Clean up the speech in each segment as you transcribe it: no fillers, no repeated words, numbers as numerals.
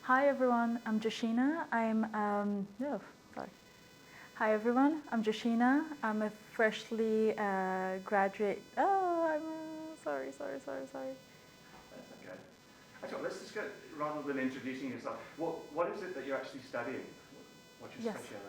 Hi everyone, I'm Josheena. No, sorry. Hi everyone, I'm Josheena. I'm a freshly graduate. Sorry. That's okay. Actually, let's just go, rather than introducing yourself, what is it that you're actually studying? What's your Yes. speciality?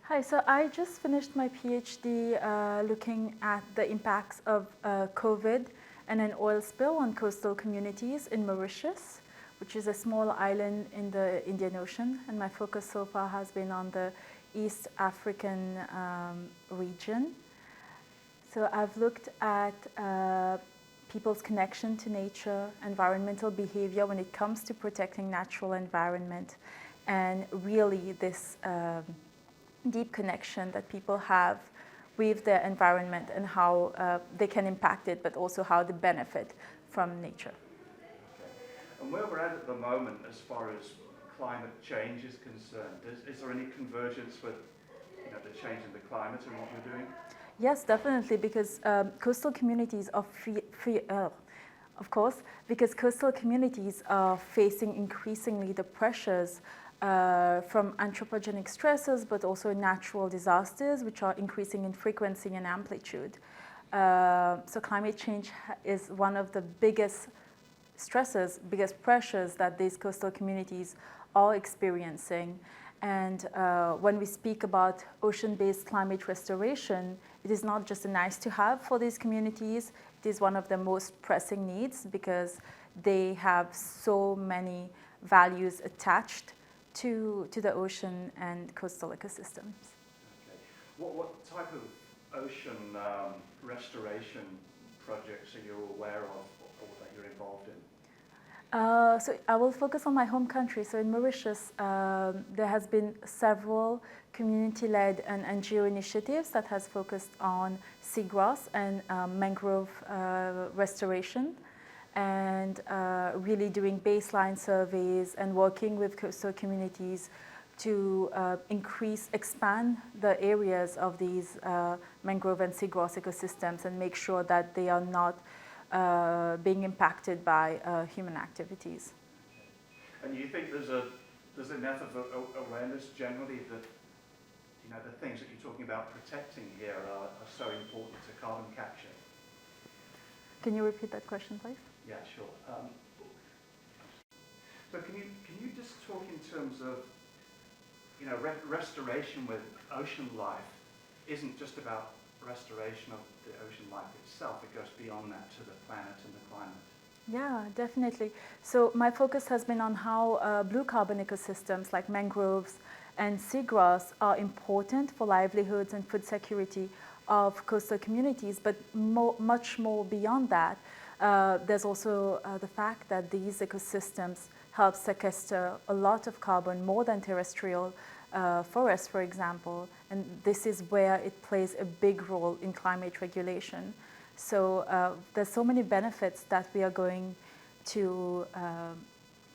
Hi, so I just finished my PhD looking at the impacts of COVID and an oil spill on coastal communities in Mauritius, which is a small island in the Indian Ocean. And my focus so far has been on the East African region. So I've looked at people's connection to nature, environmental behavior when it comes to protecting natural environment, and really this deep connection that people have with their environment and how they can impact it, but also how they benefit from nature. Okay. And where we're at the moment, as far as climate change is concerned, is there any convergence with the change in the climate and what we're doing? Yes, definitely, because coastal communities are of course, because coastal communities are facing increasingly the pressures from anthropogenic stresses, but also natural disasters, which are increasing in frequency and amplitude. So climate change is one of the biggest stresses, biggest pressures that these coastal communities are experiencing. And when we speak about ocean-based climate restoration, it is not just a nice to have for these communities, it is one of the most pressing needs because they have so many values attached to the ocean and coastal ecosystems. Okay. What type of ocean restoration projects are you aware of or that you're involved in? So I will focus on my home country. So in Mauritius, there has been several community-led and NGO initiatives that has focused on seagrass and mangrove restoration, and really doing baseline surveys and working with coastal communities to expand the areas of these mangrove and seagrass ecosystems and make sure that they are not being impacted by human activities. Okay. And you think there's enough of awareness generally that the things that you're talking about protecting here are so important to carbon capture? Can you repeat that question, please? Yeah, sure. So can you just talk in terms of restoration with ocean life isn't just about restoration of the ocean life itself, it goes beyond that to the planet and the climate. Yeah, definitely. So my focus has been on how blue carbon ecosystems like mangroves and seagrass are important for livelihoods and food security of coastal communities, but much more beyond that. There's also the fact that these ecosystems help sequester a lot of carbon, more than terrestrial forests, for example, and this is where it plays a big role in climate regulation. So there's so many benefits that we are going to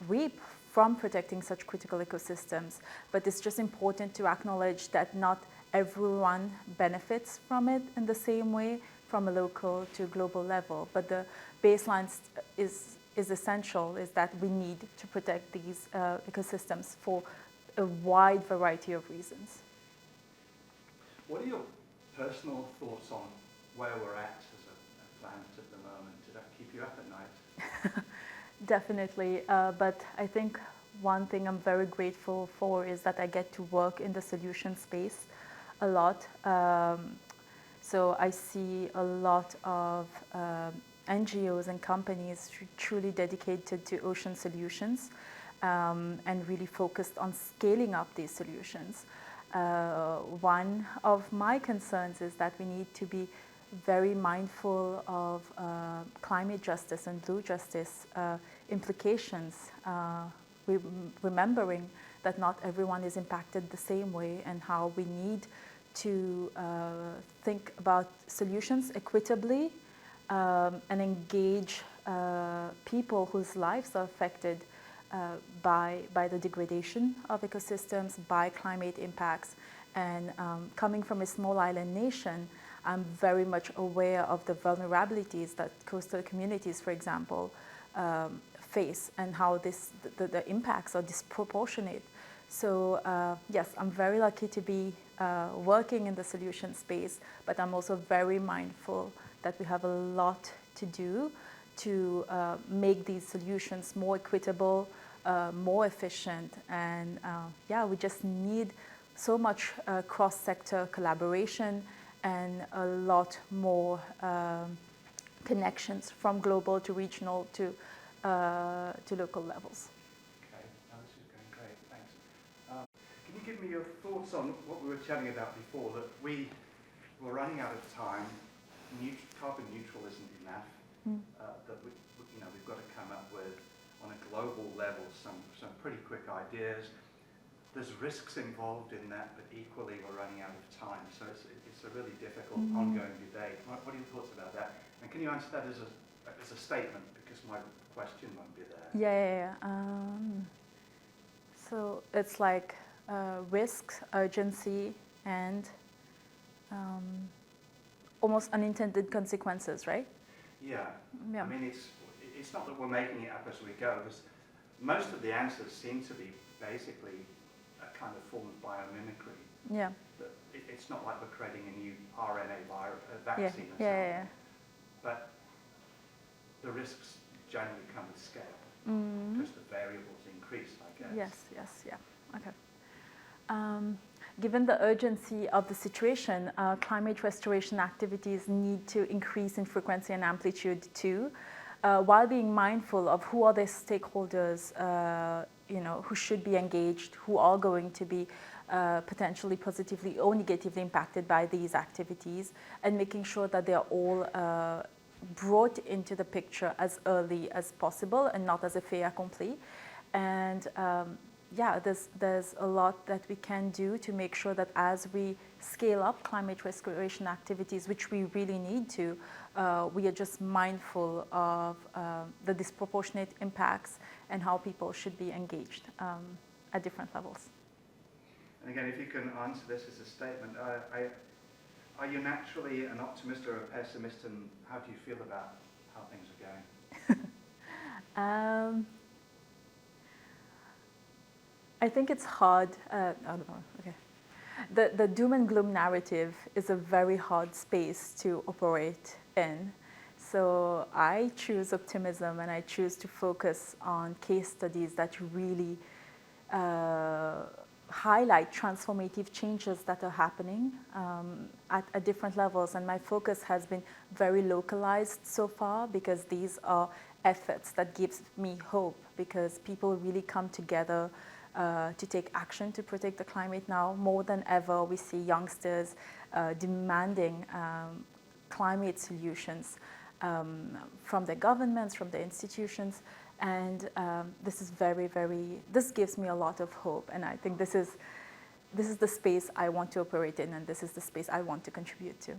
reap from protecting such critical ecosystems, but it's just important to acknowledge that not everyone benefits from it in the same way from a local to global level, but the baseline is essential, is that we need to protect these ecosystems for a wide variety of reasons. What are your personal thoughts on where we're at as a planet at the moment? Does that keep you up at night? Definitely, but I think one thing I'm very grateful for is that I get to work in the solution space a lot. So I see a lot of NGOs and companies truly dedicated to ocean solutions and really focused on scaling up these solutions. One of my concerns is that we need to be very mindful of climate justice and blue justice implications, remembering that not everyone is impacted the same way and how we need to think about solutions equitably and engage people whose lives are affected by the degradation of ecosystems, by climate impacts. And coming from a small island nation, I'm very much aware of the vulnerabilities that coastal communities, for example, face and how the impacts are disproportionate. So yes, I'm very lucky to be working in the solution space, but I'm also very mindful that we have a lot to do to make these solutions more equitable, more efficient, and yeah, we just need so much cross-sector collaboration and a lot more connections from global to regional to local levels. Okay, now this is going great, thanks. Can you give me your thoughts on what we were chatting about before, that we're running out of time, carbon neutral isn't enough, that we've got to come up with, on a global level, some pretty quick ideas. There's risks involved in that, but equally we're running out of time. So it's a really difficult ongoing debate. What are your thoughts about that? And can you answer that as a statement, because my question won't be there. Yeah. So it's like risk, urgency, and almost unintended consequences, right? Yeah. Yeah. I mean, it's not that we're making it up as we go. Most of the answers seem to be basically a kind of form of biomimicry. Yeah. But it's not like we're creating a new RNA vaccine or something. Yeah. But the risks generally come with scale, because the variables increase, I guess. Yes, yeah. Okay. Given the urgency of the situation, climate restoration activities need to increase in frequency and amplitude too, while being mindful of who are the stakeholders, who should be engaged, who are going to be potentially positively or negatively impacted by these activities, and making sure that they are all brought into the picture as early as possible and not as a fait accompli. And yeah, there's a lot that we can do to make sure that as we scale up climate restoration activities, which we really need to, we are just mindful of the disproportionate impacts and how people should be engaged at different levels. And again, if you can answer this as a statement, are you naturally an optimist or a pessimist, and how do you feel about how things are going? I think it's hard, I don't know, okay. The doom and gloom narrative is a very hard space to operate in. So I choose optimism, and I choose to focus on case studies that really highlight transformative changes that are happening at different levels. And my focus has been very localized so far, because these are efforts that gives me hope, because people really come together to take action to protect the climate now. More than ever, we see youngsters demanding climate solutions from their governments, from their institutions. And this is this gives me a lot of hope. And I think this is the space I want to operate in, and this is the space I want to contribute to.